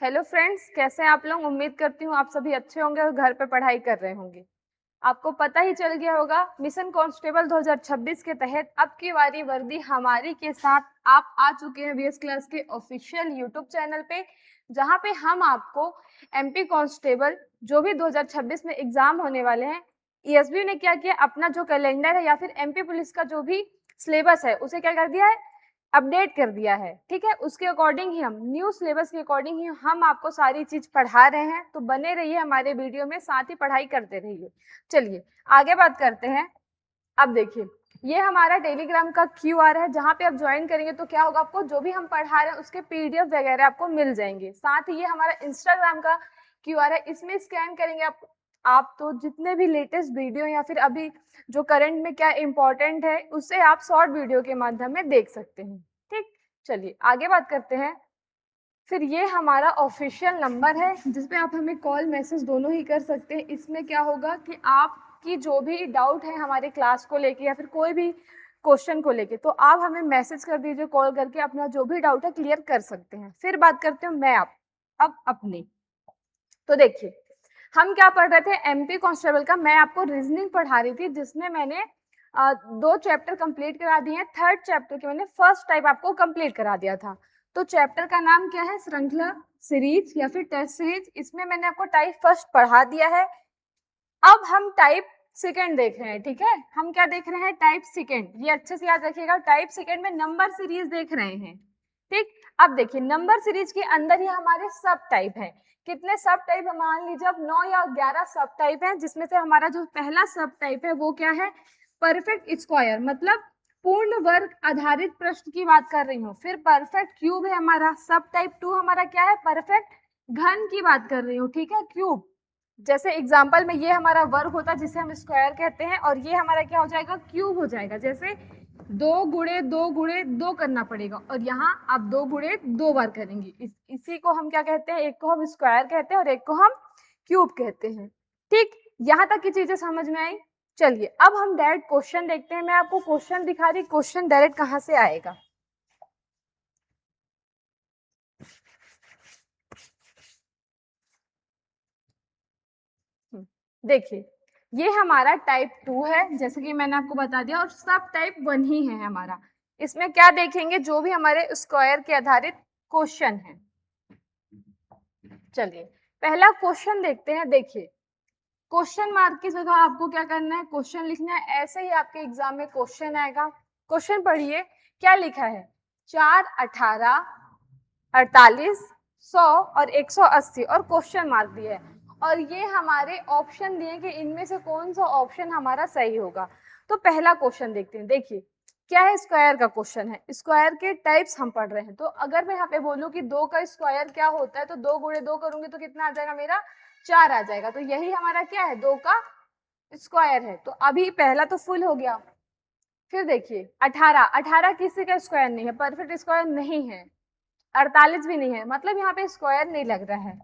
Hello friends, कैसे हैं आप लोग। उम्मीद करती हूँ आप सभी अच्छे होंगे और घर पे पढ़ाई कर रहे होंगे। आपको पता ही चल गया होगा, मिशन कांस्टेबल 2026 के तहत अब की बारी वर्दी हमारी के साथ आप आ चुके हैं वीएस क्लास के ऑफिशियल यूट्यूब चैनल पे, जहां पे हम आपको एमपी कांस्टेबल जो भी 2026 में एग्जाम होने वाले हैं, ईएसबी ने क्या किया, अपना जो कैलेंडर है या फिर एमपी पुलिस का जो भी सिलेबस है उसे क्या कर दिया है, अपडेट कर दिया है। ठीक है, उसके अकॉर्डिंग ही हम न्यू सिलेबस के अकॉर्डिंग ही हम आपको सारी चीज पढ़ा रहे हैं, तो बने रहिए हमारे वीडियो में, साथ ही पढ़ाई करते रहिए। चलिए आगे बात करते हैं। अब देखिए, ये हमारा टेलीग्राम का क्यूआर है, जहां पे आप ज्वाइन करेंगे तो क्या होगा, आपको जो भी हम पढ़ा रहे हैं उसके पीडीएफ वगैरह आपको मिल जाएंगे। साथ ही ये हमारा इंस्टाग्राम का क्यूआर है, इसमें स्कैन करेंगे आप तो जितने भी लेटेस्ट वीडियो या फिर अभी जो करंट में क्या इंपॉर्टेंट है उसे आप शॉर्ट वीडियो के माध्यम में देख सकते हैं। ठीक, चलिए आगे बात करते हैं। फिर ये हमारा ऑफिशियल नंबर है जिसपे आप हमें कॉल मैसेज दोनों ही कर सकते हैं। इसमें क्या होगा कि आपकी जो भी डाउट है हमारे क्लास को लेके या फिर कोई भी क्वेश्चन को लेके, तो आप हमें मैसेज कर दीजिए, कॉल करके अपना जो भी डाउट है क्लियर कर सकते हैं। फिर बात करते हैं मैं आप अब अपनी। तो देखिए, हम क्या पढ़ रहे थे, एमपी कांस्टेबल का मैं आपको रीजनिंग पढ़ा रही थी, जिसमें मैंने 2 चैप्टर कंप्लीट करा दिए हैं। थर्ड चैप्टर के मैंने फर्स्ट टाइप आपको कंप्लीट करा दिया था। तो चैप्टर का नाम क्या है, श्रृंखला सीरीज या फिर टेस्ट सीरीज। इसमें मैंने आपको टाइप फर्स्ट पढ़ा दिया है। अब हम टाइप सेकेंड देख रहे हैं। ठीक है, हम क्या देख रहे हैं, टाइप सेकेंड। ये अच्छे से याद रखिएगा, टाइप सेकेंड में नंबर सीरीज देख रहे हैं। ठीक, अब देखिए नंबर सीरीज के अंदर ही हमारे सब टाइप है। कितने सब टाइप है, मान लीजिए अब 9 या 11 सब टाइप है, जिसमें से हमारा जो पहला सब टाइप है वो क्या है, परफेक्ट स्क्वायर, मतलब पूर्ण वर्ग आधारित प्रश्न की बात कर रही हूँ। फिर परफेक्ट क्यूब है हमारा। सब टाइप 2 हमारा क्या है, परफेक्ट घन की बात कर रही हूँ। ठीक है, क्यूब, जैसे एग्जाम्पल में ये हमारा वर्ग होता है जिसे हम स्क्वायर कहते हैं, और ये हमारा क्या हो जाएगा, क्यूब हो जाएगा। जैसे 2 गुणे 2 करना पड़ेगा, और यहाँ आप 2 गुणे 2 बार करेंगे। इसी को हम क्या कहते हैं, एक को हम स्क्वायर कहते हैं और एक को हम क्यूब कहते हैं। ठीक, यहाँ तक की चीजें समझ में आई। चलिए अब हम डायरेक्ट क्वेश्चन देखते हैं। मैं आपको क्वेश्चन दिखा रही, क्वेश्चन डायरेक्ट कहाँ से आएगा। देखिए, ये हमारा टाइप 2 है, जैसे कि मैंने आपको बता दिया, और सब टाइप 1 ही है हमारा। इसमें क्या देखेंगे, जो भी हमारे स्क्वायर के आधारित क्वेश्चन है। चलिए पहला क्वेश्चन देखते हैं। देखिए, क्वेश्चन मार्क की जगह आपको क्या करना है, क्वेश्चन लिखना है। ऐसे ही आपके एग्जाम में क्वेश्चन आएगा। क्वेश्चन पढ़िए, क्या लिखा है, 4, 18, 48, 100 और 180 और क्वेश्चन मार्क दिया है, और ये हमारे ऑप्शन दिए कि इनमें से कौन सा ऑप्शन हमारा सही होगा। तो पहला क्वेश्चन देखते हैं। देखिए क्या है, स्क्वायर का क्वेश्चन है। स्क्वायर के टाइप्स हम पढ़ रहे हैं, तो अगर मैं यहाँ पे बोलूँ कि 2 का स्क्वायर क्या होता है, तो 2 गुणे 2 करूंगी तो कितना आ जाएगा, मेरा 4 आ जाएगा। तो यही हमारा क्या है, 2 का स्क्वायर है। तो अभी पहला तो फुल हो गया। फिर देखिए 18, 18 किसी का स्क्वायर नहीं है, परफेक्ट स्क्वायर नहीं है। 48 भी नहीं है, मतलब यहाँ पे स्क्वायर नहीं लग रहा है।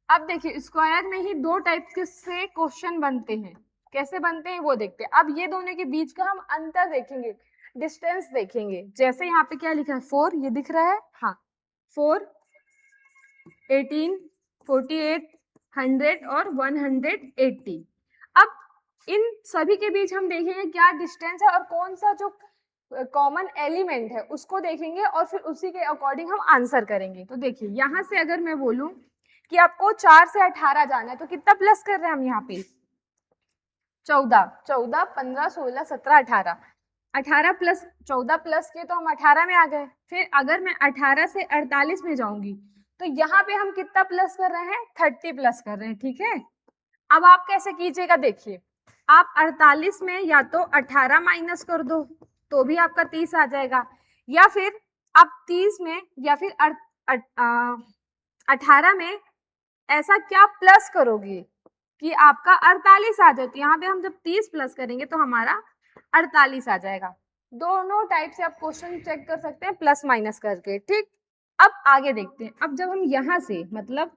अब देखिए, स्क्वायर में ही 2 टाइप के से क्वेश्चन बनते हैं। कैसे बनते हैं वो देखते हैं। अब ये दोनों के बीच का हम अंतर देखेंगे, डिस्टेंस देखेंगे। जैसे यहाँ पे क्या लिखा है, 4, ये दिख रहा है, हाँ 4, 18, 48, 100 और 180। अब इन सभी के बीच हम देखेंगे क्या डिस्टेंस है और कौन सा जो कॉमन एलिमेंट है उसको देखेंगे, और फिर उसी के अकॉर्डिंग हम आंसर करेंगे। तो देखिए, यहाँ से अगर मैं बोलूं कि आपको 4 से 18 जाना है, तो कितना प्लस कर रहे हैं हम यहाँ पे, 14, 14, 15, 16, 17, 18, 18 प्लस 14 प्लस के तो हम 18 में आ गए। फिर अगर मैं 18 से 48 में जाऊंगी, तो यहाँ पे हम कितना प्लस कर रहे हैं, 30 प्लस कर रहे हैं। ठीक है, अब आप कैसे कीजिएगा, देखिए आप 48 में या तो 18 माइनस कर दो तो भी आपका 30 आ जाएगा, या फिर आप 30 में या फिर 18 में ऐसा क्या प्लस करोगे कि आपका 48 आ जाए। तो यहाँ पे हम जब 30 प्लस करेंगे तो हमारा 48 आ जाएगा। दोनों टाइप से आप क्वेश्चन चेक कर सकते हैं प्लस माइनस करके। ठीक, अब आगे देखते हैं। अब जब हम यहाँ से, मतलब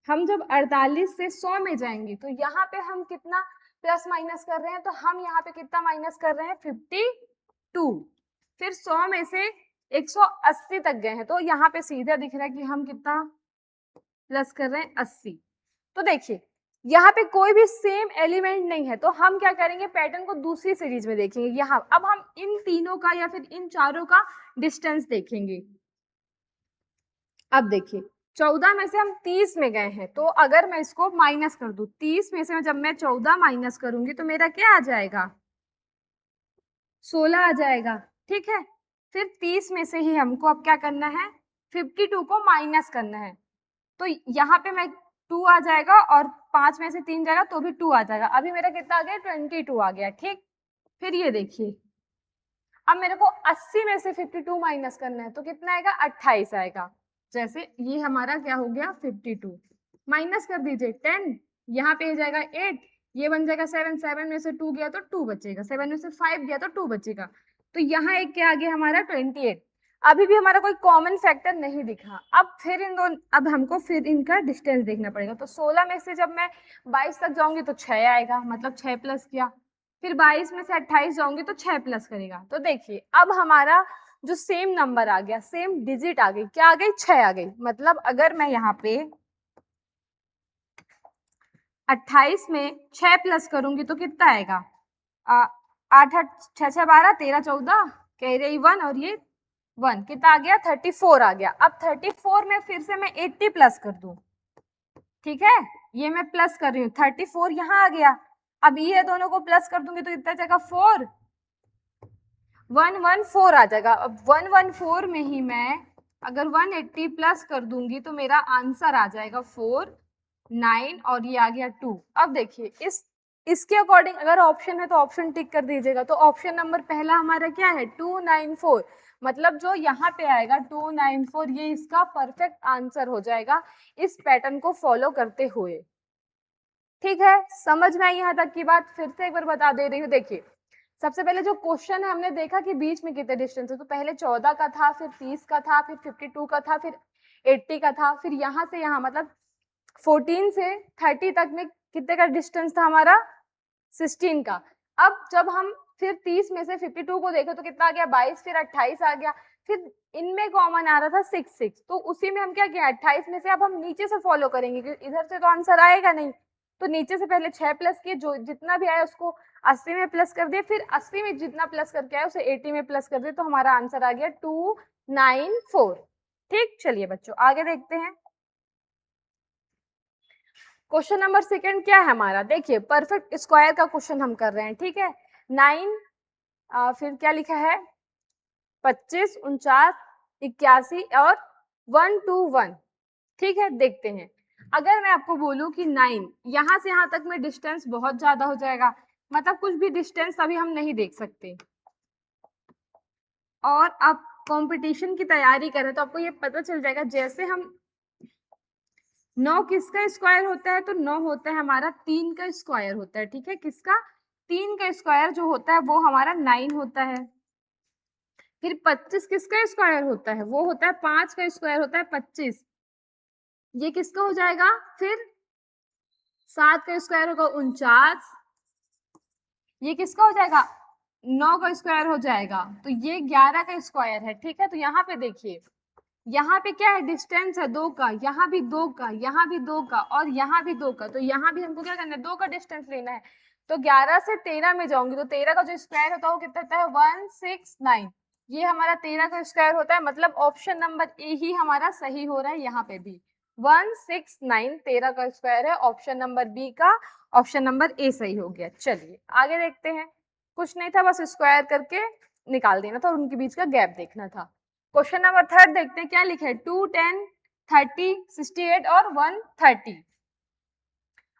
हम जब 48 से 100 में जाएंगे, तो यहाँ पे हम कितना प्लस माइनस कर रहे हैं, तो हम यहाँ पे कितना माइनस कर रहे हैं, 52। फिर 100 में से 180 तक गए हैं, तो यहाँ पे सीधा दिख रहा है कि हम कितना प्लस कर रहे हैं 80। तो देखिए यहाँ पे कोई भी सेम एलिमेंट नहीं है, तो हम क्या करेंगे, पैटर्न को दूसरी सीरीज में देखेंगे। यहाँ अब हम इन तीनों का या फिर इन चारों का डिस्टेंस देखेंगे। अब देखिए 14 में से हम 30 में गए हैं, तो अगर मैं इसको माइनस कर दूं, 30 में से जब मैं 14 माइनस करूंगी तो मेरा क्या आ जाएगा, 16 आ जाएगा। ठीक है, फिर 30 में से ही हमको अब क्या करना है, 52 को माइनस करना है। तो यहाँ पे मैं 2 आ जाएगा और 5 में से 3 जाएगा तो भी 2 आ जाएगा। अभी मेरा कितना आ गया, 22 आ गया। ठीक, फिर ये देखिए अब मेरे को 80 में से 52 माइनस करना है, तो कितना आएगा, 28 आएगा। जैसे ये हमारा क्या हो गया, 52 माइनस कर दीजिए 10, यहाँ पे जाएगा 8, ये बन जाएगा 7, 7 में से 2 गया तो 2 बचेगा, 7 में से 5 गया तो 2 बचेगा। तो यहाँ एक क्या आ गया हमारा, 28। अभी भी हमारा कोई कॉमन फैक्टर नहीं दिखा। अब फिर अब हमको फिर इनका डिस्टेंस देखना पड़ेगा। तो 16 में से जब मैं 22 तक जाऊंगी तो 6 आएगा, मतलब 6 प्लस किया। फिर 22 में से 28 जाऊंगी तो 6 प्लस करेगा। तो देखिए अब हमारा जो सेम नंबर आ गया, सेम डिजिट आ गई, क्या आ गई, 6 आ गई। मतलब अगर मैं यहाँ पे 28 में 6 प्लस करूंगी तो कितना आएगा, 8 8 6 6 12 13 14, कह रही 1 और ये 1, कितना आ गया, 34 आ गया। अब 34 में फिर से मैं 80 प्लस कर दूं, ठीक है, ये मैं प्लस कर रही हूँ, 34 यहाँ आ गया। अब ये दोनों को प्लस कर दूंगी तो कितना जाएगा, 4, 114 आ जाएगा। अब 114 में ही मैं अगर 180 प्लस कर दूंगी तो मेरा आंसर आ जाएगा 4 9 और ये आ गया 2। अब देखिए इसके अकॉर्डिंग अगर ऑप्शन है तो ऑप्शन टिक कर दीजिएगा। तो ऑप्शन नंबर पहला हमारा क्या है, 294, मतलब जो यहाँ पे आएगा 294, ये इसका परफेक्ट आंसर हो जाएगा इस पैटर्न को फॉलो करते हुए। ठीक है, समझ में आई यहाँ तक की बात? फिर से एक बार बता दे रही हूँ। देखिए सबसे पहले जो क्वेश्चन है हमने देखा कि बीच में कितने डिस्टेंस है, तो पहले 14 का था, फिर 30 का था, फिर 52 का था, फिर 80 का था, फिर यहाँ से यहाँ मतलब 14 से 30 तक में कितने का डिस्टेंस था हमारा, 16 का। अब जब हम फिर 30 में से 52 को देखे तो कितना आ गया, 22, फिर 28 आ गया, फिर इनमें कॉमन आ रहा था 6 6, तो उसी में हम क्या किया, 28 में से अब हम नीचे से फॉलो करेंगे क्योंकि इधर से तो आंसर आएगा नहीं, तो नीचे से पहले 6 प्लस किए, जो जितना भी आया उसको 80 में प्लस कर दिए, फिर 80 में जितना प्लस करके आया उसे 80 में प्लस कर दिए, तो हमारा आंसर आ गया 294। ठीक, चलिए बच्चों आगे देखते हैं। क्वेश्चन नंबर सेकंड क्या है हमारा, देखिए परफेक्ट स्क्वायर का क्वेश्चन हम कर रहे हैं। ठीक है, 9 फिर क्या लिखा है, 25 49 81 और 121। ठीक है, देखते हैं। अगर मैं आपको बोलूं कि 9 यहाँ से यहाँ तक में डिस्टेंस बहुत ज्यादा हो जाएगा, मतलब कुछ भी डिस्टेंस अभी हम नहीं देख सकते, और आप कंपटीशन की तैयारी करें तो आपको ये पता चल जाएगा, जैसे हम 9 किसका स्क्वायर होता है, तो 9 होता है हमारा 3 का स्क्वायर होता है। ठीक है, किसका, 3 का स्क्वायर जो होता है वो हमारा 9 होता है। फिर 25 किसका स्क्वायर होता है, वो होता है 5 का स्क्वायर होता है 25, ये किसका हो जाएगा, फिर 7 का स्क्वायर होगा 49, ये किसका हो जाएगा, 9 का स्क्वायर हो जाएगा, तो ये 11 का स्क्वायर है। ठीक है, तो यहाँ पे देखिए, यहाँ पे क्या है, डिस्टेंस है 2 का, यहाँ भी 2 का, यहाँ भी 2 का और यहाँ भी 2 का, तो यहाँ भी हमको क्या करना है, 2 का डिस्टेंस लेना है। तो 11 से 13 में जाऊंगी तो 13 का जो स्क्वायर होता है वो कितना होता है, 169, ये हमारा 13 का स्क्वायर होता है। मतलब ऑप्शन नंबर ए ही हमारा सही हो रहा है, यहाँ पे भी 169 13 का स्क्वायर है, ऑप्शन नंबर बी का ऑप्शन नंबर ए सही हो गया। चलिए आगे देखते हैं। कुछ नहीं था, बस स्क्वायर करके निकाल देना था और उनके बीच का गैप देखना था। क्वेश्चन नंबर थर्ड देखते हैं क्या लिखे है, 2 10 30 68 और 130।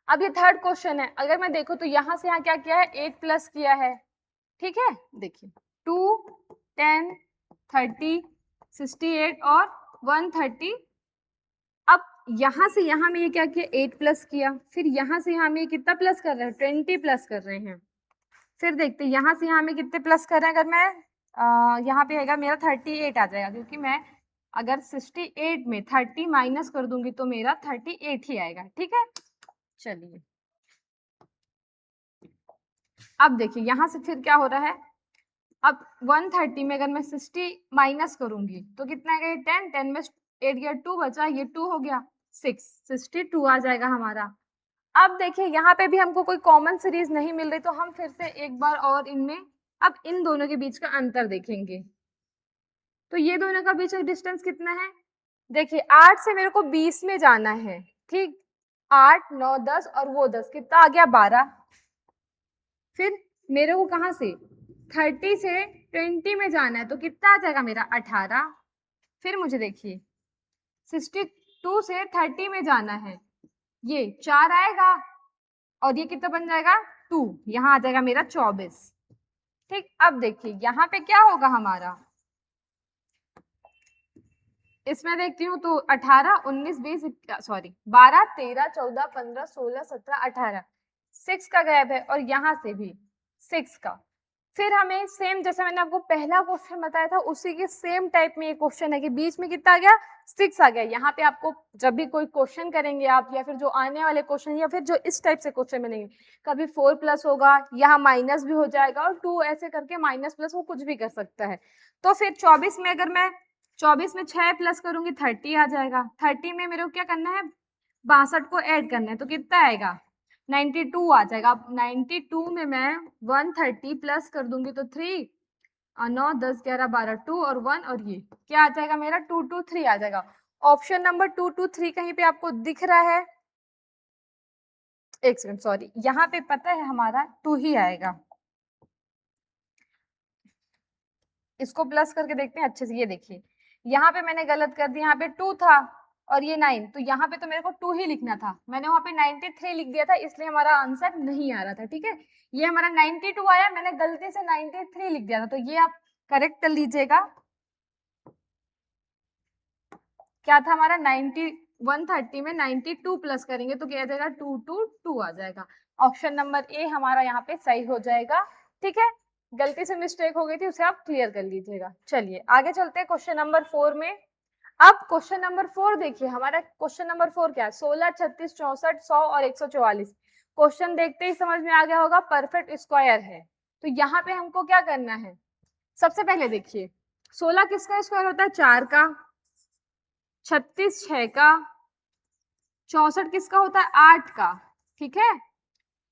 अब ये थर्ड क्वेश्चन है, अगर मैं देखूं तो यहाँ से यहाँ क्या किया है, 8 प्लस किया है। ठीक है, देखिए 2 10 30 68 और 130। अब यहाँ से यहाँ में ये क्या किया, 8 प्लस किया, फिर यहाँ से यहाँ में कितना प्लस कर रहे हैं, 20 प्लस कर रहे हैं। फिर देखते हैं यहाँ से यहाँ में कितने प्लस कर रहे हैं, अगर मैं यहाँ पे आएगा मेरा 38 आ जाएगा, क्योंकि मैं अगर 68 में 30 माइनस कर दूंगी तो मेरा 38 ही आएगा। ठीक है, चलिए अब देखिए यहाँ से फिर क्या हो रहा है, अब 130 में अगर मैं 60 माइनस करूंगी तो कितना आएगा, ये 10 10 में 8 गया 2 बचा, ये 2 हो गया। 62 आ जाएगा हमारा। अब देखिए यहाँ पे भी हमको कोई कॉमन सीरीज नहीं मिल रही, तो हम फिर से एक बार और इनमें अब इन दोनों के बीच का अंतर देखेंगे। तो ये दोनों का बीच का डिस्टेंस कितना है? देखिए 8 से मेरे को 20 में जाना है, ठीक। 8, 9, 10 और वो 10, कितना आ गया? 12। फिर मेरे को कहाँ से 30 से 20 में जाना है, तो कितना आ जाएगा मेरा? 18। फिर मुझे देखिए 62 से 30 में जाना है, ये 4 आएगा और ये कितना बन जाएगा? 2। यहाँ आ जाएगा मेरा 24, ठीक। अब देखिए यहाँ पे क्या होगा हमारा, इसमें देखती हूँ तो 18, 19, 20, सॉरी 12, 13, 14, 15, 16, 17, 18, 6 का गैप है और यहाँ से भी 6 का। फिर हमें सेम जैसे मैंने आपको पहला क्वेश्चन बताया था उसी के सेम टाइप में ये क्वेश्चन है कि बीच में कितना आ गया? 6 आ गया। यहाँ पे आपको जब भी कोई क्वेश्चन करेंगे आप, या फिर जो आने वाले क्वेश्चन या फिर जो इस टाइप से क्वेश्चन बनेंगे, कभी 4 प्लस होगा, यहाँ माइनस भी हो जाएगा और 2 ऐसे करके माइनस प्लस वो कुछ भी कर सकता है। तो फिर 24 में अगर मैं 24 में 6 प्लस करूंगी 30 आ जाएगा। 30 में मेरे को क्या करना है? 62 को ऐड करना है, तो कितना आएगा? 92 आ जाएगा। अब 92 में मैं 130 प्लस कर दूंगी तो 3 और 9, 10, 11, 12, 2 और 1 और ये क्या आ जाएगा मेरा? 223 आ जाएगा। ऑप्शन नंबर 223 कहीं पे आपको दिख रहा है? एक सेकंड, सॉरी, यहाँ पे पता है हमारा 2 ही आएगा। इसको प्लस करके देखते हैं अच्छे से। ये देखिए यहाँ पे मैंने गलत कर दिया, यहाँ पे 2 था और ये 9, तो यहाँ पे तो मेरे को 2 ही लिखना था, मैंने वहां पे 93 लिख दिया था, इसलिए हमारा आंसर नहीं आ रहा था, ठीक है। ये हमारा 92 आया, मैंने गलती से 93 लिख दिया था, तो ये आप करेक्ट कर लीजिएगा। क्या था हमारा? 130 में 92 प्लस करेंगे तो क्या आ जाएगा? 222 आ जाएगा। ऑप्शन नंबर ए हमारा यहाँ पे सही हो जाएगा, ठीक है। गलती से मिस्टेक हो गई थी, उसे आप क्लियर कर लीजिएगा। चलिए आगे चलते हैं क्वेश्चन नंबर 4 में। अब क्वेश्चन नंबर 4 देखिए, हमारा क्वेश्चन नंबर 4 क्या है? 16, 36, 64, 100 और 144। क्वेश्चन देखते ही समझ में आ गया होगा, परफेक्ट स्क्वायर है। तो यहाँ पे हमको क्या करना है? सबसे पहले देखिए 16 किसका स्क्वायर होता है? 4 का। 36 6 का। 64 किसका होता है? 8 का, ठीक है।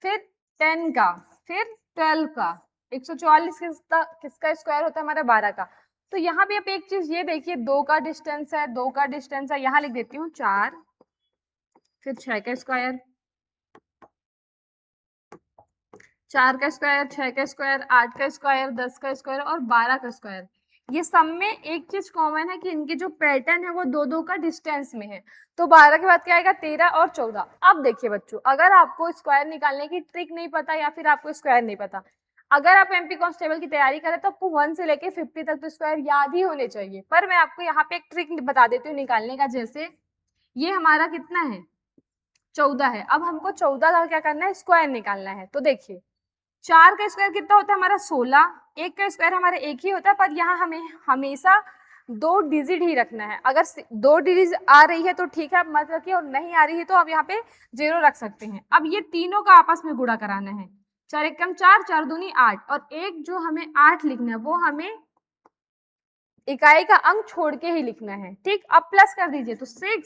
फिर 10 का, फिर 12 का। 144 किसका स्क्वायर होता है? हमारा 12 का। तो यहाँ पे आप एक चीज ये देखिए, 2 का डिस्टेंस है, 2 का डिस्टेंस है, यहाँ लिख देती हूँ 4, फिर 6 का स्क्वायर, 4 का स्क्वायर, 6 का स्क्वायर, 8 का स्क्वायर, 10 का स्क्वायर और 12 का स्क्वायर। ये सब में एक चीज कॉमन है कि इनके जो पैटर्न है वो 2-2 का डिस्टेंस में है। तो 12 के बाद क्या आएगा? 13 और 14। अब देखिए बच्चों, अगर आपको स्क्वायर निकालने की ट्रिक नहीं पता या फिर आपको स्क्वायर नहीं पता, अगर आप एमपी कांस्टेबल की तैयारी करें तो आपको 1 से लेके 50 तक तो स्क्वायर याद ही होने चाहिए। पर मैं आपको यहाँ पे एक ट्रिक बता देती हूँ निकालने का। जैसे ये हमारा कितना है? 14 है। अब हमको 14 का क्या करना है? स्क्वायर निकालना है। तो देखिए 4 का स्क्वायर कितना होता है हमारा? 16। 1 का स्क्वायर हमारा 1 ही होता है, पर यहाँ हमें हमेशा 2 डिजिट ही रखना है। अगर 2 डिजिट आ रही है तो ठीक है, आप मत रखिए, और नहीं आ रही है तो आप यहाँ पे 0 रख सकते हैं। अब ये तीनों का आपस में गुणा कराना है। 4 एकम 4, 4 दूनी 8, और एक जो हमें 8 लिखना है वो हमें इकाई का अंक छोड़ के ही लिखना है, ठीक। अब प्लस कर दीजिए तो 6,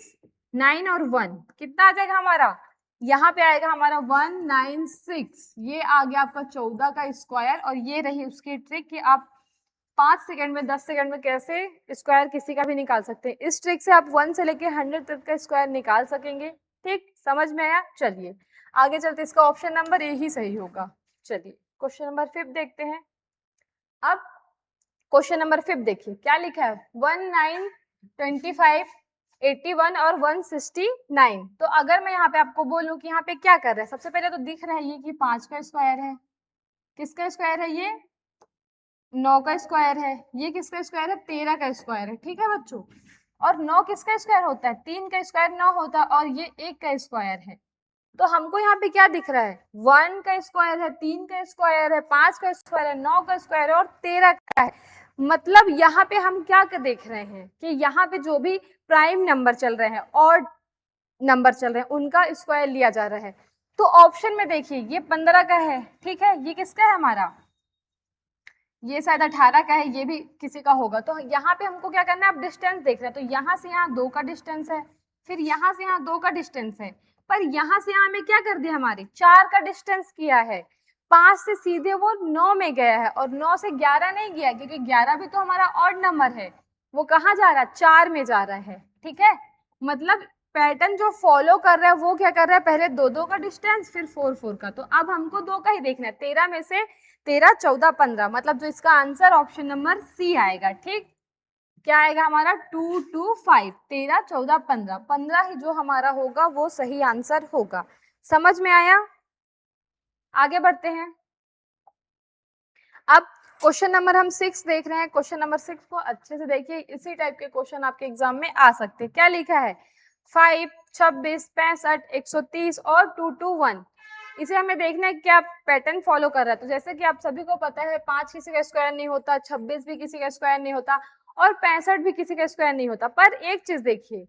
9 और 1 कितना आ जाएगा हमारा? यहाँ पे आएगा हमारा 196। ये आ गया आपका 14 का स्क्वायर। और ये रही उसकी ट्रिक कि आप 5 सेकंड में 10 सेकंड में कैसे स्क्वायर किसी का भी निकाल सकते हैं। इस ट्रिक से आप 1 से लेके 100 तक का स्क्वायर निकाल सकेंगे, ठीक। समझ में आया? चलिए आगे चलते, इसका ऑप्शन नंबर ए ही सही होगा। चलिए क्वेश्चन नंबर 5 देखते हैं। अब क्वेश्चन नंबर 5 देखिए क्या लिखा है? 19, 25, 81 और 169। तो अगर मैं यहाँ पे आपको बोलूं कि यहाँ पे क्या कर रहे हैं, सबसे पहले तो दिख रहा है ये कि 5 का स्क्वायर है। किसका स्क्वायर है? ये 9 का स्क्वायर है। ये किसका स्क्वायर है? 13 का स्क्वायर है, ठीक है बच्चों। और 9 किसका स्क्वायर होता है? 3 का स्क्वायर 9 होता है, और ये 1 का स्क्वायर है। तो हमको यहाँ पे क्या दिख रहा है? 1 का स्क्वायर है, 3 का स्क्वायर है, 5 का स्क्वायर है, 9 का स्क्वायर है और 13 का है। मतलब यहाँ पे हम क्या देख रहे हैं कि यहाँ पे जो भी प्राइम नंबर चल रहे हैं, ऑड नंबर चल रहे हैं, उनका स्क्वायर लिया जा रहा है। तो ऑप्शन में देखिए ये 15 का है, ठीक है। ये किसका है हमारा? ये शायद 18 का है, ये भी किसी का होगा। तो यहाँ पे हमको क्या करना है? अब डिस्टेंस देख रहे हैं, तो यहाँ से यहाँ 2 का डिस्टेंस है, फिर यहाँ से यहाँ 2 का डिस्टेंस है, पर यहाँ से यहाँ में क्या कर दिया, हमारे 4 का डिस्टेंस किया है। 5 से सीधे वो 9 में गया है, और 9 से 11 नहीं गया, क्योंकि 11 भी तो हमारा ऑड नंबर है। वो कहाँ जा रहा है, 4 में जा रहा है। ठीक है, मतलब पैटर्न जो फॉलो कर रहा है वो क्या कर रहा है, पहले 2 का डिस्टेंस, फिर 4 का। तो अब हमको 2 का ही देखना है। 13 में से 13, 14, 15, मतलब जो इसका आंसर ऑप्शन नंबर सी आएगा। ठीक, क्या आएगा हमारा 2, 2, 5, 13, 14, 15, 15 ही जो हमारा होगा वो सही आंसर होगा। समझ में आया? आगे बढ़ते हैं। अब क्वेश्चन नंबर हम 6 देख रहे हैं। क्वेश्चन नंबर 6 को अच्छे से देखिए, इसी टाइप के क्वेश्चन आपके एग्जाम में आ सकते हैं। क्या लिखा है, 5, 26, 65, 130 और 2, 2, 1। इसे हमें देखना है क्या पैटर्न फॉलो कर रहा है। तो जैसे कि आप सभी को पता है, 5 किसी का स्क्वायर नहीं होता, 26 भी किसी का स्क्वायर नहीं होता, और 65 भी किसी का स्क्वायर नहीं होता। पर एक चीज देखिए,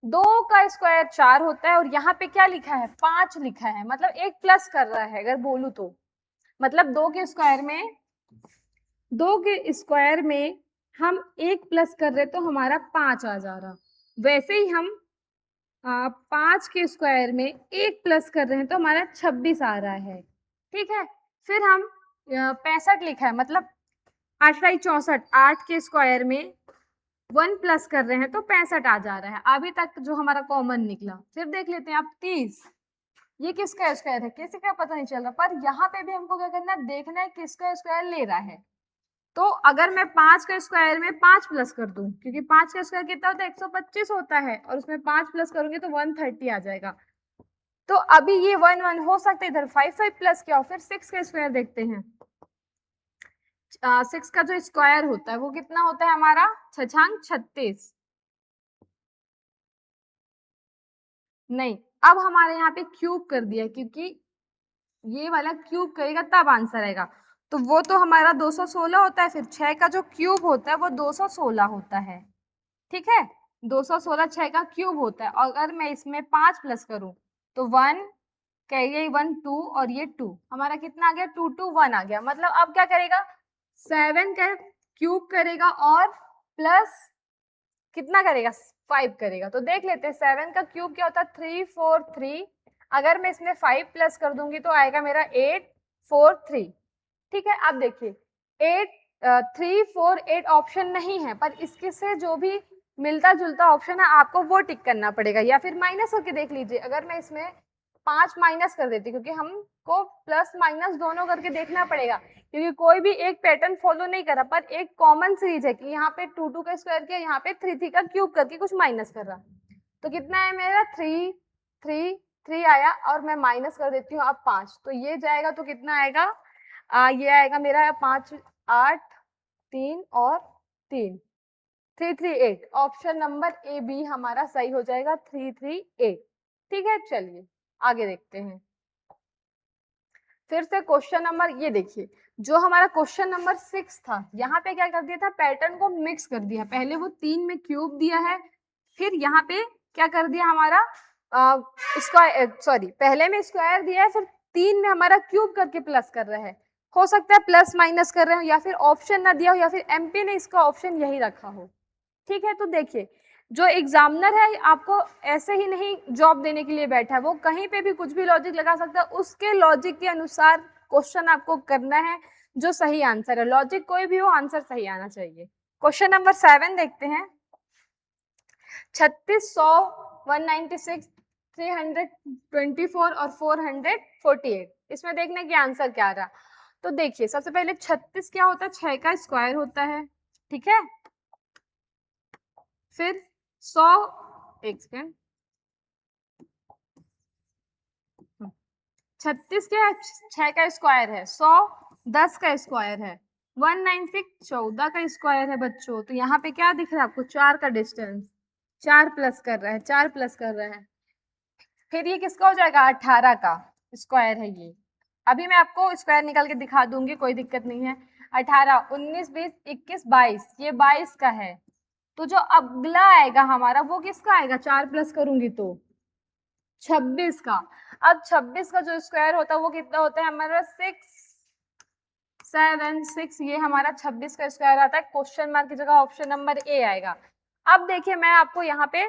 2 का स्क्वायर 4 होता है, और यहाँ पे क्या लिखा है, 5 लिखा है, मतलब एक प्लस कर रहा है अगर बोलूं तो। मतलब 2 के स्क्वायर में हम एक प्लस कर रहे तो हमारा 5 आ जा रहा। वैसे ही हम 5 के स्क्वायर में एक प्लस कर रहे हैं तो हमारा 26 आ रहा है। ठीक है, फिर हम 65 लिखा है, मतलब 8 × 64, 8 के स्क्वायर में 1 प्लस कर रहे हैं तो 65 आ जा रहा है। अभी तक जो हमारा कॉमन निकला। फिर देख लेते हैं आप 30, ये किसका स्क्वायर है, किसी का पता नहीं चल रहा, पर यहाँ पे भी हमको क्या करना है, देखना है किसका स्क्वायर ले रहा है। तो अगर मैं 5 का स्क्वायर में 5 प्लस कर दूं, क्योंकि 5 का स्क्वायर कितना होता है, 125 होता है, और उसमें 5 प्लस करूंगी तो 130 आ जाएगा। तो अभी ये 1, 1 हो सकता है, इधर 5, 5 प्लस क्या हो। फिर 6 का स्क्वायर देखते हैं। 6 का जो स्क्वायर होता है वो कितना होता है हमारा, 6 36। नहीं, अब हमारे यहाँ पे क्यूब कर दिया, क्योंकि ये वाला क्यूब करेगा तब आंसर आएगा। तो वो तो हमारा 216 होता है, फिर 6 का जो क्यूब होता है वो 216 होता है। ठीक है, 216 6 का क्यूब होता है, और अगर मैं इसमें 5 प्लस करूं तो 1, ये 1, 2 और ये 2, हमारा कितना आ गया, 2, 2, 1 आ गया। मतलब अब क्या करेगा, 7 का क्यूब करेगा और प्लस कितना करेगा, 5 करेगा। तो देख लेते हैं 7 का क्यूब क्या होता है, 3, 4, 3। अगर मैं इसमें 5 प्लस कर दूंगी तो आएगा मेरा 8, 4, 3। ठीक है, अब देखिए 8, 3, 4, 8 ऑप्शन नहीं है, पर इसके से जो भी मिलता जुलता ऑप्शन है आपको वो टिक करना पड़ेगा, या फिर माइनस करके देख लीजिए। अगर मैं इसमें 5 माइनस कर देती, क्योंकि हमको प्लस माइनस दोनों करके देखना पड़ेगा, क्योंकि कोई भी एक पैटर्न फॉलो नहीं करा, पर एक कॉमन सीरीज है कि यहाँ पे 2, 2 का स्क्वायर किया, यहाँ पे 3, 3 का क्यूब करके कुछ माइनस कर रहा। तो कितना है मेरा, 3, 3, 3 आया, और मैं माइनस कर देती हूँ अब 5, तो ये जाएगा तो कितना आएगा, ये आएगा मेरा 5, 8, 3 और 3, 338। ऑप्शन नंबर ए बी हमारा सही हो जाएगा, 338। ठीक है, चलिए आगे देखते हैं। फिर से क्वेश्चन नंबर, ये देखिए जो हमारा क्वेश्चन नंबर 6 था, यहाँ पे क्या कर दिया था, पैटर्न को मिक्स कर दिया। पहले वो 3 में क्यूब दिया है, फिर यहाँ पे क्या कर दिया हमारा, स्क्वायर, सॉरी, पहले में स्क्वायर दिया है, फिर 3 में हमारा क्यूब करके प्लस कर रहा है। हो सकता है प्लस माइनस कर रहे हो, या फिर ऑप्शन ना दिया हो, या फिर एमपी ने इसका ऑप्शन यही रखा हो। ठीक है, तो देखिए जो एग्जामिनर है आपको ऐसे ही नहीं जॉब देने के लिए बैठा है, वो कहीं पे भी कुछ भी लॉजिक लगा सकता है, उसके लॉजिक के अनुसार क्वेश्चन आपको करना है, जो सही आंसर है। लॉजिक कोई भी हो, आंसर सही आना चाहिए। क्वेश्चन नंबर 7 देखते हैं। 36, 100, 196, 324 और 448, इसमें देखने की आंसर क्या आ रहा। तो देखिए सबसे पहले 36 क्या होता है, 6 का स्क्वायर होता है। ठीक है, फिर 100, एक सेकेंड, 36 क्या है, 6 का स्क्वायर है, 100 10 का स्क्वायर है, 196 14 का स्क्वायर है बच्चों। तो यहाँ पे क्या दिख रहा है आपको, 4 का डिस्टेंस, 4 प्लस कर रहा है, 4 प्लस कर रहा है। फिर ये किसका हो जाएगा, 18 का स्क्वायर है ये। अभी मैं आपको स्क्वायर निकाल के दिखा दूंगी, कोई दिक्कत नहीं है। 18, 19, 20, 21, 22, ये 22 का है। तो जो अगला आएगा हमारा वो किसका आएगा, 4 प्लस करूंगी तो 26 का। अब 26 का जो स्क्वायर होता है वो कितना होता है हमारा, 6, 7, 6, ये हमारा 26 का स्क्वायर आता है। क्वेश्चन मार्क की जगह ऑप्शन नंबर ए आएगा। अब देखिए मैं आपको यहाँ पे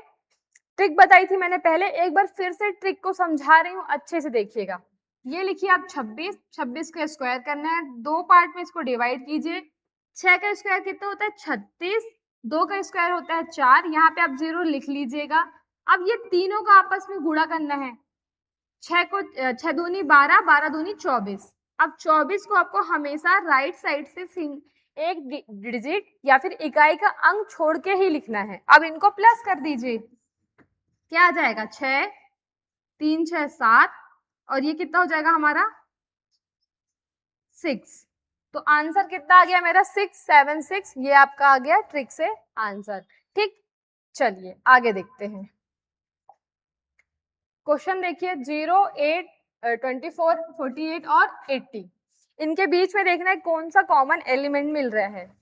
ट्रिक बताई थी मैंने पहले, एक बार फिर से ट्रिक को समझा रही हूँ, अच्छे से देखिएगा। ये लिखिए आप 26, 26 का स्क्वायर करना है, 2 पार्ट में इसको डिवाइड कीजिए। 6 का स्क्वायर कितना होता है 36, 2 का स्क्वायर होता है 4, यहाँ पे आप 0 लिख लीजिएगा। अब ये तीनों का आपस में गुणा करना है, 6 दूनी 12, 12 दूनी 24। अब 24 को आपको हमेशा राइट साइड से एक डिजिट या फिर इकाई का अंक छोड़ के ही लिखना है। अब इनको प्लस कर दीजिए, क्या आ जाएगा 6, 3 6 7, और ये कितना हो जाएगा हमारा 6। तो आंसर कितना आ गया मेरा 676, ये आपका आ गया ट्रिक से आंसर। ठीक, चलिए आगे देखते हैं। क्वेश्चन देखिए 0, 8, 24, 48 और 80, इनके बीच में देखना है कौन सा कॉमन एलिमेंट मिल रहा है।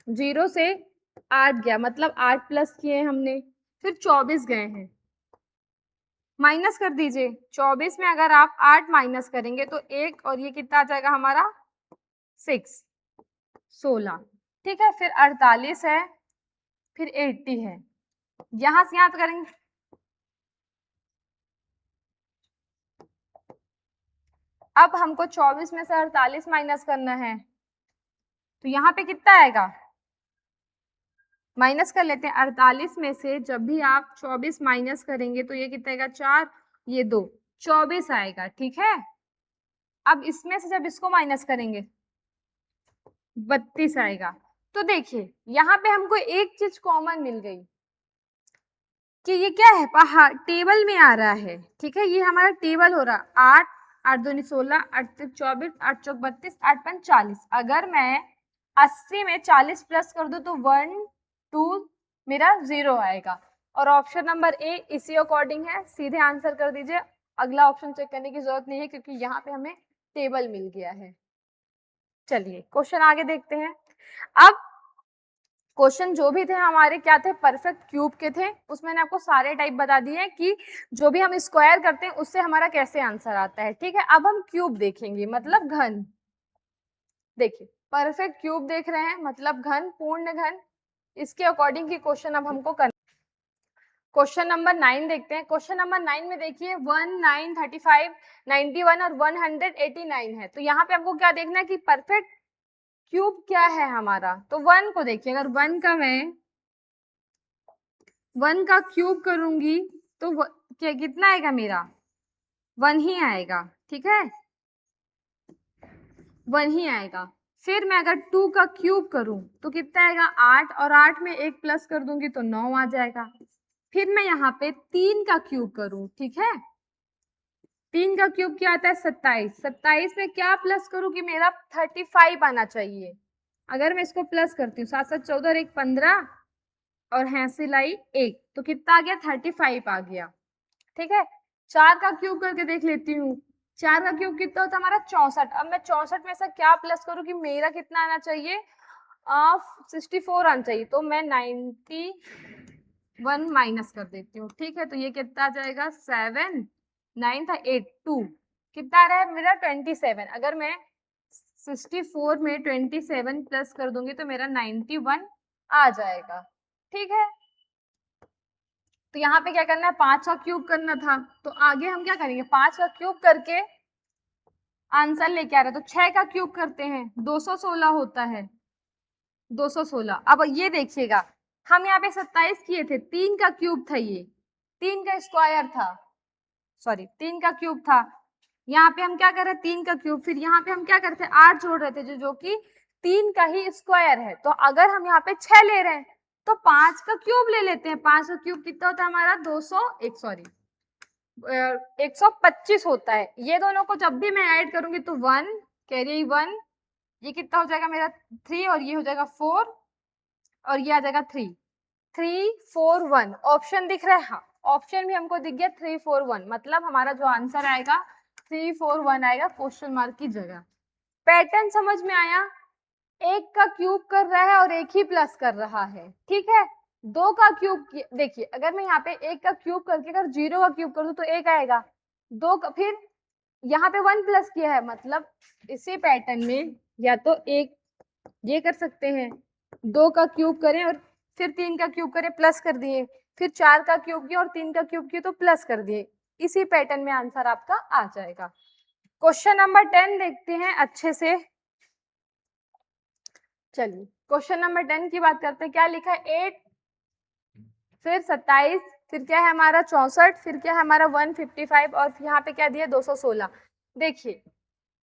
0 से 8 गया, मतलब 8 प्लस किए हमने, फिर 24 गए हैं, माइनस कर दीजिए। 24 में अगर आप 8 माइनस करेंगे तो 1, और ये कितना आ जाएगा हमारा 6, 16। ठीक है, फिर 48 है, फिर 80 है, यहां से यहां करेंगे। अब हमको 24 में से 48 माइनस करना है, तो यहाँ पे कितना आएगा, माइनस कर लेते हैं। 48 में से जब भी आप 24 माइनस करेंगे तो ये कितना आएगा 4, ये 2, 24 आएगा। ठीक है, अब इसमें से जब इसको माइनस करेंगे 32 आएगा। तो देखिए यहाँ पे हमको एक चीज कॉमन मिल गई कि ये क्या है, पहाड़ टेबल में आ रहा है। ठीक है, ये हमारा टेबल हो रहा, 8, 8 दूनी 16, 8 3 24, 8 चौक 32, 8 5 40। अगर मैं 80 में 40 प्लस कर दूं तो 1 2 मेरा 0 आएगा, और ऑप्शन नंबर ए इसी अकॉर्डिंग है, सीधे आंसर कर दीजिए। अगला ऑप्शन चेक करने की जरूरत नहीं है क्योंकि यहाँ पे हमें टेबल मिल गया है। चलिए क्वेश्चन आगे देखते हैं। अब क्वेश्चन जो भी थे हमारे क्या थे, परफेक्ट क्यूब के थे, उसमें मैंने आपको सारे टाइप बता दिए हैं कि जो भी हम स्क्वायर करते हैं उससे हमारा कैसे आंसर आता है। ठीक है, अब हम क्यूब देखेंगे, मतलब घन। देखिए परफेक्ट क्यूब देख रहे हैं, मतलब घन, पूर्ण घन, इसके अकॉर्डिंग की क्वेश्चन अब हमको करना। क्वेश्चन नंबर 9 देखते हैं। क्वेश्चन नंबर 9 में देखिए 1, 9, 35, 91 और 189 है। तो यहाँ पे हमको क्या देखना है कि परफेक्ट क्यूब क्या है हमारा। तो 1 को देखिए, अगर 1 का मैं 1 का क्यूब करूंगी तो क्या कितना आएगा मेरा 1 ही आएगा। ठीक है, 1 ही आएगा। फिर मैं अगर 2 का क्यूब करूं तो कितना आएगा 8, और 8 में 1 प्लस कर दूंगी तो 9 आ जाएगा। फिर मैं यहाँ पे 3 का क्यूब करूं, ठीक है, 3 का क्यूब क्या आता है 27, 27 में क्या प्लस करूं कि मेरा 35 आना चाहिए। अगर मैं इसको प्लस करती हूँ 7 7 14 और 1 15, और है सिलाई 1, तो कितना आ गया 35 आ गया। ठीक है, 4 का क्यूब करके देख लेती हूँ। 4 का क्यूब कितना होता है हमारा 64। अब मैं 64 में से क्या प्लस करूँ कि मेरा कितना आना चाहिए 64 आना चाहिए। तो मैं 91 माइनस कर देती हूँ। ठीक है, तो ये कितना आ जाएगा 7, 9 था 8, 2, कितना आ रहा है मेरा 27। अगर मैं 64 में 27 प्लस कर दूंगी तो मेरा 91 आ जाएगा। ठीक है, तो यहाँ पे क्या करना है 5 का क्यूब करना था, तो आगे हम क्या करेंगे 5 का क्यूब करके आंसर लेके आ रहे हैं। तो 6 का क्यूब करते हैं 216 होता है, 216। अब ये देखिएगा हम यहाँ पे 27 किए थे, 3 का क्यूब था, ये 3 का स्क्वायर था, सॉरी 3 का क्यूब था। यहाँ पे हम क्या कर रहे हैं 3 का क्यूब, फिर यहाँ पे हम क्या करते हैं 8 जोड़ रहे थे जो कि 3 का ही स्क्वायर है। तो अगर हम यहाँ पे 6 ले रहे हैं तो 5 का क्यूब ले लेते हैं। 5 का क्यूब कितना होता है हमारा 125 होता है। ये दोनों को जब भी मैं ऐड करूंगी तो 1 कैरी 1, ये कितना हो जाएगा मेरा 3, और ये हो जाएगा 4, और ये आ जाएगा 3, 3 4 1। ऑप्शन दिख रहा है, हाँ ऑप्शन भी हमको दिख गया 3 4 1, मतलब हमारा जो आंसर आएगा 3 4 1 आएगा क्वेश्चन मार्क की जगह। पैटर्न समझ में आया, एक का क्यूब कर रहा है और एक ही प्लस कर रहा है। ठीक है, 2 का क्यूब देखिए, अगर मैं यहाँ पे 1 का क्यूब करके अगर 0 का क्यूब कर दूं तो 1 आएगा। 2 का, फिर यहाँ पे 1 प्लस किया है, मतलब इसी पैटर्न में या तो एक ये कर सकते हैं 2 का क्यूब करें और फिर 3 का क्यूब करें प्लस कर दिए, फिर 4 का क्यूब किया और 3 का क्यूब किया तो प्लस कर दिए। इसी पैटर्न में आंसर आपका आ जाएगा। क्वेश्चन नंबर 10 देखते हैं अच्छे से। चलिए क्वेश्चन नंबर 10 की बात करते हैं। क्या लिखा है? 8 फिर 27 फिर क्या है हमारा 64 फिर क्या है हमारा 155 और यहाँ पे क्या दिया 216। देखिए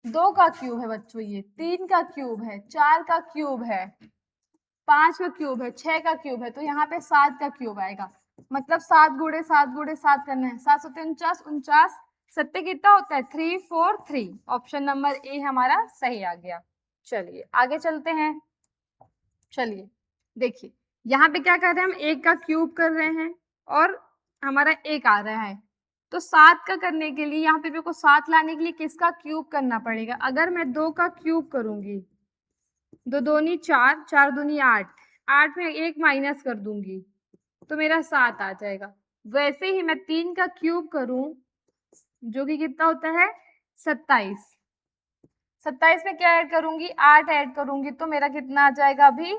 2 का क्यूब है बच्चों, ये 3 का क्यूब है, 4 का क्यूब है, 5 का क्यूब है, 6 का क्यूब है, तो यहाँ पे 7 का क्यूब आएगा। मतलब 7 गुणे 7 गुणे 7 करना है। 7 सत्ते 49, 49 सत्ते कितना होता है 343। ऑप्शन नंबर ए हमारा सही आ गया। चलिए आगे चलते हैं। चलिए देखिए यहाँ पे क्या कर रहे हैं हम, 1 का क्यूब कर रहे हैं और हमारा 1 आ रहा है। तो 7 का करने के लिए यहाँ पे मेरे को 7 लाने के लिए किसका क्यूब करना पड़ेगा? अगर मैं 2 का क्यूब करूंगी, 2 दूनी 4, 4 दूनी 8, 8 में 1 माइनस कर दूंगी तो मेरा 7 आ जाएगा। वैसे ही मैं 3 का क्यूब करूं जो कि कितना होता है 27, 27 में क्या ऐड करूंगी 8 ऐड करूंगी तो मेरा कितना आ जाएगा अभी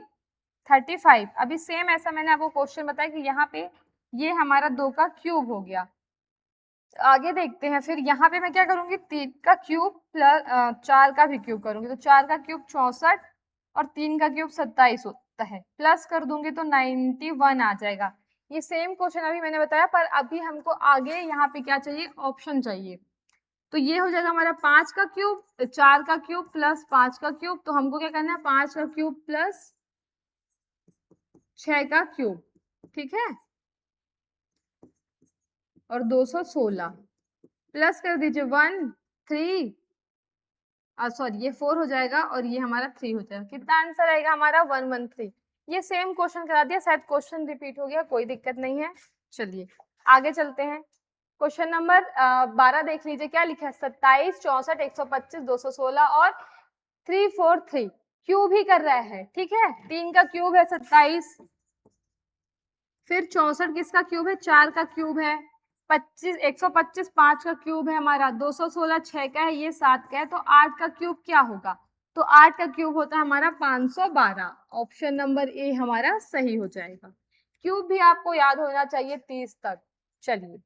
35। अभी सेम ऐसा मैंने आपको क्वेश्चन बताया कि यहाँ पे ये हमारा 2 का क्यूब हो गया। आगे देखते हैं। फिर यहाँ पे मैं क्या करूंगी 3 का क्यूब प्लस 4 का भी क्यूब करूंगी तो 4 का क्यूब 64 और 3 का क्यूब 27 होता है। प्लस कर दूंगी तो 91 आ जाएगा। ये सेम क्वेश्चन अभी मैंने बताया, पर अभी हमको आगे यहाँ पे क्या चाहिए, ऑप्शन चाहिए। तो ये हो जाएगा हमारा 5 का क्यूब 4 का क्यूब प्लस 5 का क्यूब। तो हमको क्या करना है 5 का क्यूब प्लस 6 का क्यूब, ठीक है, और 216 प्लस कर दीजिए 1 3 सॉरी ये 4 हो जाएगा और ये हमारा 3 हो जाएगा। कितना आंसर आएगा हमारा 113। ये सेम क्वेश्चन करा दिया, शायद क्वेश्चन रिपीट हो गया, कोई दिक्कत नहीं है। चलिए आगे चलते हैं। क्वेश्चन नंबर 12 देख लीजिए। क्या लिखा है 27 64 125 216 और 343 क्यूब ही कर रहा है, ठीक है। 3 का क्यूब है 27, फिर 64 किसका क्यूब है 4 का क्यूब है, 25 125 5 का क्यूब है हमारा, 216 6 का है, ये 7 का है, तो 8 का क्यूब क्या होगा? तो 8 का क्यूब होता है हमारा 512। ऑप्शन नंबर ए हमारा सही हो जाएगा। क्यूब भी आपको याद होना चाहिए 30 तक। चलिए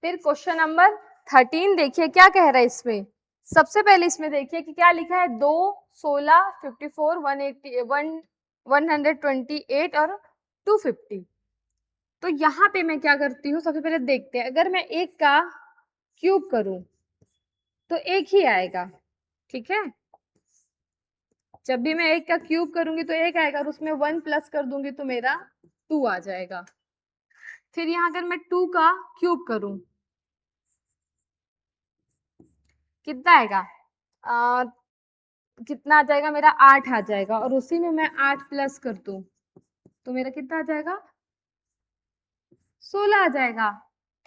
फिर क्वेश्चन नंबर 13 देखिए क्या कह रहा है इसमें। सबसे पहले इसमें देखिए कि क्या लिखा है 2 16 54 180 128 और 250। तो यहाँ पे मैं क्या करती हूँ, सबसे पहले देखते हैं। अगर मैं 1 का क्यूब करूं तो 1 ही आएगा, ठीक है। जब भी मैं 1 का क्यूब करूंगी तो 1 आएगा और उसमें 1 प्लस कर दूंगी तो मेरा 2 आ जाएगा। फिर यहाँ अगर मैं 2 का क्यूब करूं कितना आएगा, कितना आ जाएगा मेरा 8 आ जाएगा और उसी में मैं 8 प्लस कर दूं तो मेरा कितना आ जाएगा 16 आ जाएगा,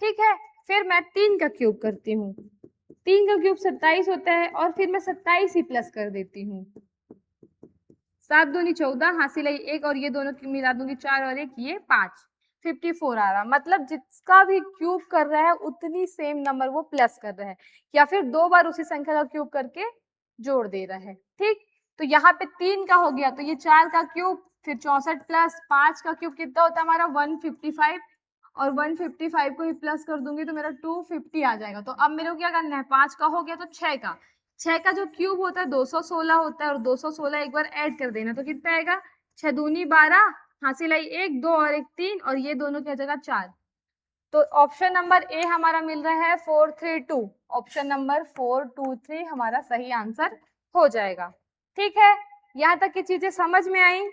ठीक है। फिर मैं 3 का क्यूब करती हूँ, 3 का क्यूब 27 होता है और फिर मैं 27 ही प्लस कर देती हूँ। 7 दूनी 14 हासिल है 1 और ये दोनों मिला दूंगी 4 और 1 ये 5 54 आ रहा। मतलब जिसका भी क्यूब कर रहा है उतनी सेम नंबर वो प्लस कर रहा है या फिर 2 बार उसी संख्या का क्यूब करके जोड़ दे रहा है, ठीक। तो यहाँ पे 3 का हो गया तो ये 4 का क्यूब, फिर 64 प्लस 5 का क्यूब कितना होता है हमारा 155 और 155 को ही प्लस कर दूंगी तो मेरा 250 आ जाएगा। तो अब मेरे को क्या करना है 5 का हो गया तो 6 का, 6 का जो क्यूब होता है 216 होता है और 216 एक बार ऐड कर देना तो कितना आएगा 6 दूनी 12 हासिल आई 1 2 और 1 3 और ये दोनों क्या जगह 4। तो ऑप्शन नंबर ए हमारा मिल रहा है 432। ऑप्शन नंबर 423 हमारा सही आंसर हो जाएगा, ठीक है। यहाँ तक की चीजें समझ में आई।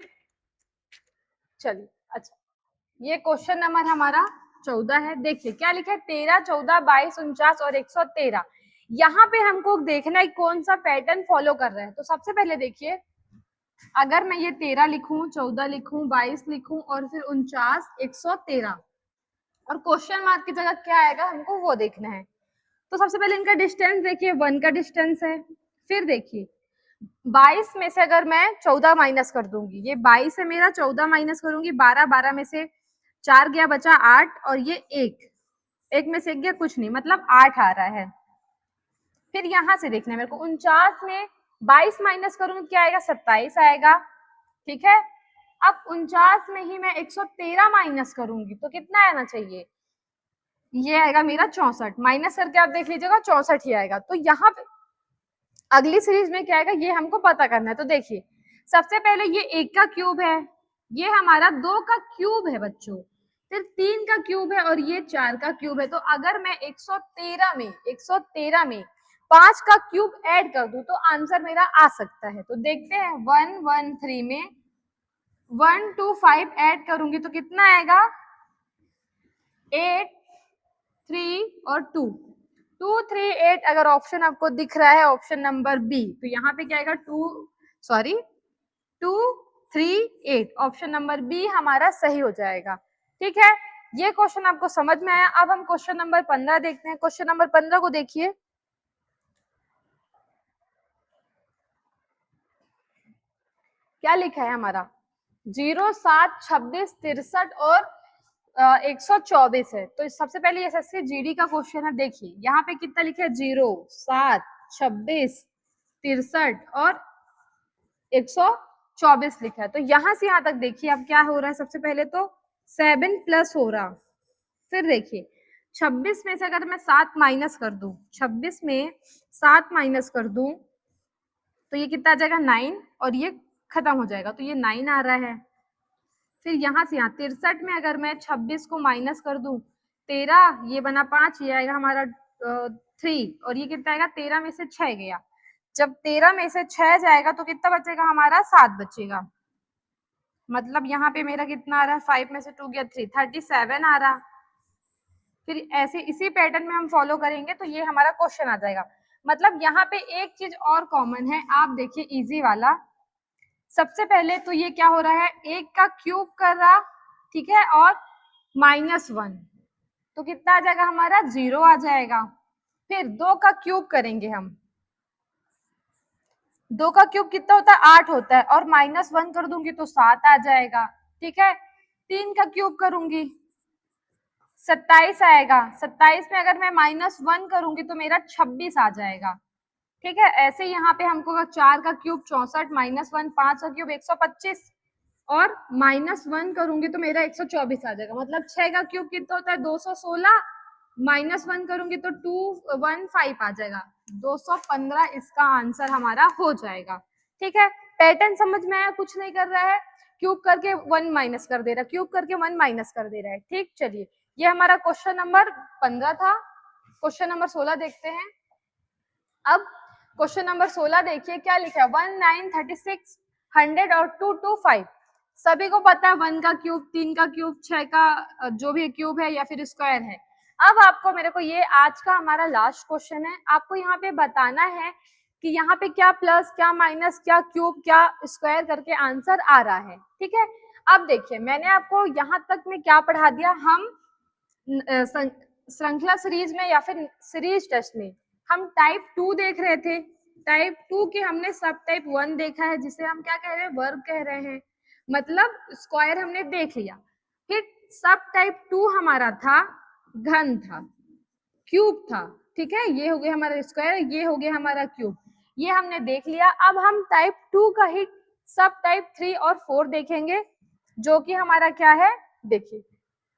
चलिए अच्छा ये क्वेश्चन नंबर हमारा 14 है। देखिए क्या लिखा है 13 14 22 49 और 113। यहाँ पे हमको देखना है कौन सा पैटर्न फॉलो कर रहा है। तो सबसे पहले देखिए अगर मैं ये 13 लिखूं 14 लिखूं 22 लिखूं और फिर 49 113 और क्वेश्चन मार्क की जगह क्या आएगा हमको वो देखना है। तो सबसे पहले इनका डिस्टेंस देखिए 1 का डिस्टेंस है। फिर देखिए 22 में से अगर मैं 14 माइनस कर दूंगी, ये 22 है मेरा, 14 माइनस करूंगी 12, 12 में से 4 गया बचा 8 और ये 1 में से 1 गया कुछ नहीं, मतलब 8 आ रहा है। फिर यहां से देखना है मेरे को 49 में 22 माइनस करूंगी क्या आएगा 27 आएगा, ठीक है। अब 49 में ही मैं 113 माइनस करूंगी तो कितना आना चाहिए, ये आएगा मेरा 64, माइनस करके आप देख लीजिएगा 64 ही आएगा। तो यहाँ पे अगली सीरीज में क्या आएगा ये हमको पता करना है। तो देखिए सबसे पहले ये 1 का क्यूब है, ये हमारा 2 का क्यूब है बच्चों, फिर 3 का क्यूब है और ये 4 का क्यूब है। तो अगर मैं 113 में 5 का क्यूब ऐड कर दूं तो आंसर मेरा आ सकता है। तो देखते हैं 113 में 1 2 5 ऐड करूंगी तो कितना आएगा, 8 3 और 2 2 3 8। अगर ऑप्शन आपको दिख रहा है ऑप्शन नंबर बी, तो यहाँ पे क्या आएगा 2 3 8, ऑप्शन नंबर बी हमारा सही हो जाएगा। ठीक है, ये क्वेश्चन आपको समझ में आया। अब हम क्वेश्चन नंबर 15 देखते हैं। क्वेश्चन नंबर 15 को देखिए, क्या लिखा है हमारा 0 7 26 63 और 124 है। तो सबसे पहले एसएससी जीडी का क्वेश्चन है। देखिए यहाँ पे कितना लिखा है 0 7 26 63 और 124 लिखा है। तो यहाँ से यहाँ तक देखिए अब क्या हो रहा है, सबसे पहले तो 7 प्लस हो रहा, फिर देखिए 26 में से अगर मैं 7 माइनस कर दूं, 26 में 7 माइनस कर दूं तो ये कितना आ जाएगा 9 और ये खत्म हो जाएगा, तो ये 9 आ रहा है। फिर यहाँ से यहाँ 63 में अगर मैं 26 को माइनस कर दूं 13, ये बना 5, ये आएगा हमारा 3 और ये कितना आएगा 13 में से 6 गया। जब 13 में से 6 जाएगा तो कितना बचेगा हमारा 7 बचेगा। मतलब यहाँ पे मेरा कितना आ रहा है 5 में से 2 गया 3, 37 आ रहा। फिर ऐसे इसी पैटर्न में हम फॉलो करेंगे तो ये हमारा क्वेश्चन आ जाएगा। मतलब यहाँ पे एक चीज और कॉमन है, आप देखिए इजी वाला। सबसे पहले तो ये क्या हो रहा है 1 का क्यूब कर रहा, ठीक है, और -1 तो कितना आ जाएगा हमारा 0 आ जाएगा। फिर 2 का क्यूब करेंगे हम, 2 का क्यूब कितना होता है 8 होता है और -1 कर दूंगी तो 7 आ जाएगा। ठीक है, 3 का क्यूब करूंगी 27 आएगा, 27 में अगर मैं -1 करूंगी तो मेरा 26 आ जाएगा। ठीक है, ऐसे यहाँ पे हमको 4 का क्यूब 64, -1 5 का क्यूब 125 और -1 करूंगी तो मेरा 124 आ जाएगा। मतलब 6 का क्यूब कितना होता है 216, -1 करूंगी तो 215 आ जाएगा, 215 इसका आंसर हमारा हो जाएगा। ठीक है, पैटर्न समझ में आया, कुछ नहीं कर रहा है, क्यूब करके 1 माइनस कर दे रहा है, क्यूब करके 1 माइनस कर दे रहा है। ठीक, चलिए ये हमारा क्वेश्चन नंबर 15 था। क्वेश्चन नंबर 16 देखते हैं। अब क्वेश्चन नंबर 16 देखिए क्या लिखा है 1936 100 और 225। सभी को पता है 1 का क्यूब 3 का क्यूब 6 का जो भी क्यूब है या फिर स्क्वायर है। अब आपको मेरे को ये आज का हमारा लास्ट क्वेश्चन है, आपको यहाँ पे बताना है कि यहाँ पे क्या प्लस क्या माइनस क्या क्यूब क्या स्क्वायर करके आंसर आ रहा है। ठीक है, अब देखिए मैंने आपको यहाँ तक में क्या पढ़ा दिया, हम श्रृंखला सीरीज में या फिर सीरीज टेस्ट में हम टाइप 2 देख रहे थे, टाइप 2 के हमने सब टाइप 1 देखा है जिसे हम क्या कह रहे हैं वर्ग कह रहे हैं, मतलब स्क्वायर हमने देख लिया। फिर सब टाइप 2 हमारा था घन था, क्यूब था। ठीक है, ये हो गया हमारा स्क्वायर, ये हो गया हमारा क्यूब, ये हमने देख लिया। अब हम टाइप 2 का ही सब टाइप 3 और 4 देखेंगे जो कि हमारा क्या है, देखिए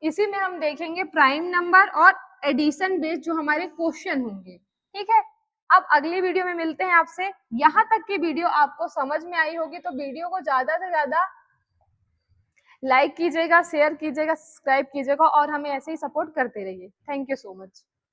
इसी में हम देखेंगे प्राइम नंबर और एडिशन बेस्ड जो हमारे क्वेश्चन होंगे। ठीक है, अब अगली वीडियो में मिलते हैं आपसे। यहाँ तक की वीडियो आपको समझ में आई होगी तो वीडियो को ज्यादा से ज्यादा लाइक कीजिएगा, शेयर कीजिएगा, सब्सक्राइब कीजिएगा और हमें ऐसे ही सपोर्ट करते रहिए। Thank you so much.